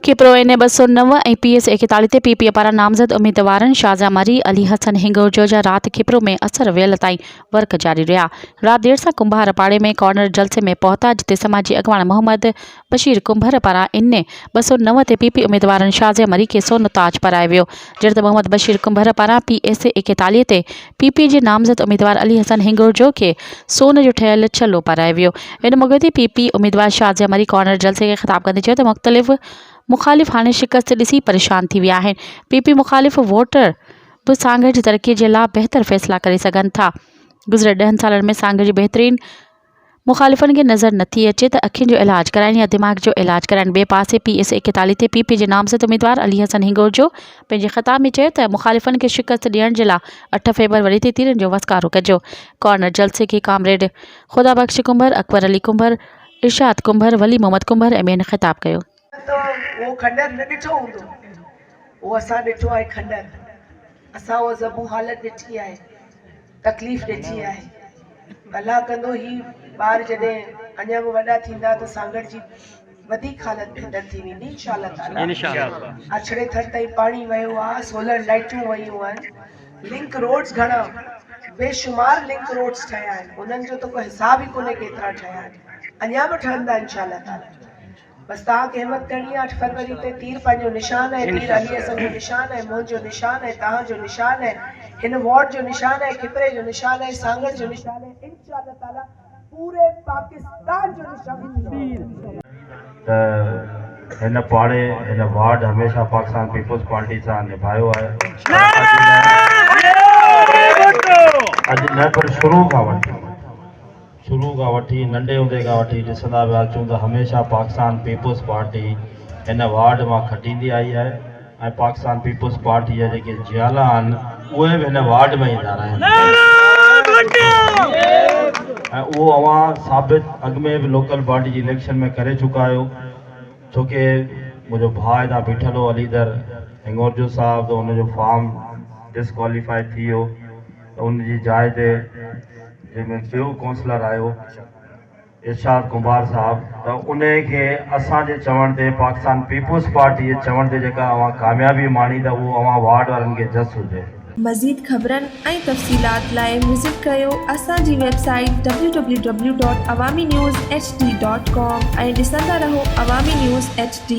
खिप्रो N 209 ऐं PS 41 ते PP पारां नामज़द उम्मीदवारनि शाज़ा मरी, अली हसन हिंगोरजो जा राति खिप्रो में असर वियल ताईं वर्क जारी रहिया। राति देर सां कुंभार पाड़े में कॉर्नर जलसे में पहुता, जिते समाजी अॻवान मोहम्मद बशीर कुंभर पारां इन 209 ते PP उम्मीदवारनि शाज़ा मरी खे सोन ताज पारायो वियो। जॾहिं त मोहम्मद बशीर कुंभर पारां PS 41 ते PP जे नामज़द उम्मीदवार अली हसन हिंगोरजो खे सोन जो ठहियल छल्लो पारायो वियो। इन मौक़े ते PP उम्मीदवार शाज़ा मरी कॉर्नर जलसे खे ख़िताब कंदे चयो त मुख़्तलिफ़ मुखालिफ़ हाणे शिकस्त ॾिसी परेशान थी विया आहिनि। PP मुखालिफ़ वोटर बि सांगड़ जी तरक़ीअ जे लाइ बहितर फ़ैसिला करे सघनि था। गुज़िरियल 10 सालनि में सांगड़ जी बहितरीन मुखालिफ़नि खे नज़र नथी अचे त अखियुनि जो इलाज कराइनि या दिमाग़ जो इलाज कराइनि। ॿिए पासे PS 41 ते PP जे नामज़द उम्मीदवार अली हसन हिंगोरजो पंहिंजे ख़िताब में चयो त मुखालिफ़नि खे शिकस्त ॾियण जे लाइ 8 फ़रवरी ते तीरनि जो वसकारो कजो। कॉर्नर जलसे खे कामरेड ख़ुदाबख़्श कुंभर, अकबर अली कुंभर, इरशाद कुंभर, वली मोहम्मद कुंभर ऐं ॿियनि ख़िताब कयो। तो वो खंडर न ॾिठो हूंदो, वो असां ॾिठो आहे खंडर। असां वो ज़बू हालत ॾिठी आहे, तकलीफ़ ॾिठी आहे। अल्लाह कंदो ही ॿार जॾहिं अञा बि वॾा थींदा त सांगड़ जी वधीक हालत बहितर थी वेंदी इंशाअल्लाह ताला। अछड़े थर ताईं पाणी वियो आहे, सोलर लाइटूं वयूं आहिनि, लिंक रोड्स घणा बेशुमार लिंक रोड्स ठहिया आहिनि, उन्हनि जो त कोई हिसाब ई कोन्हे केतिरा ठहिया आहिनि, अञा बि ठहंदा इंशाअल्लाह ताला। बस तव्हांखे हिम्मत करणी आहे। 8 फरवरी ते तीर पंहिंजो निशान है, तीर अली हसन जो निशान है, मुंहिंजो निशान है, तव्हांजो निशान है, हिन वार्ड जो निशान है, खिपरे जो निशान है, सांगड़ जो निशान है, इंशाअल्लाह ताला पूरे पाकिस्तान जो निशान है। हिन पाड़े हिन वार्ड हमेशा पाकिस्तान पीपल्स पार्टी सां निभायो आहे। अॼु न पर शुरू खां वठी नंढे हूंदे खां वठी ॾिसंदा विया अचूं त हमेशा पाकिस्तान पीपल्स पार्टी हिन वार्ड मां खटींदी आई आहे ऐं पाकिस्तान पीपल्स पार्टी जा जेके जियाला आहिनि उहे बि हिन वार्ड में ईंदा रहिया ऐं उहो अवां साबित अॻु में बि लोकल बॉडी जी इलेक्शन में करे चुका आहियो। छोकी मुंहिंजो भाउ हितां बीठल हो अलीदर हिंगोरजो साहिबु, त हुनजो फॉर्म डिसक्वालीफाई थी वियो, त उनजी जाइ ते जंहिंमें ॿियो काउंसलर आयो इरशाद कुंभार साहब, त उन खे असांजे चवण ते पाकिस्तान पीपल्स पार्टी जे चवण ते जेका अवां कामयाबी माणी त उहो अवां वार्ड वारनि खे जस हुजे। मज़ीद ख़बरनि ऐं तफ़सीलात लाइ विज़िट कयो असांजी वेबसाइट www.awamiNewsHD.com ऐं ॾिसंदा रहो अवामी न्यूज़ HD।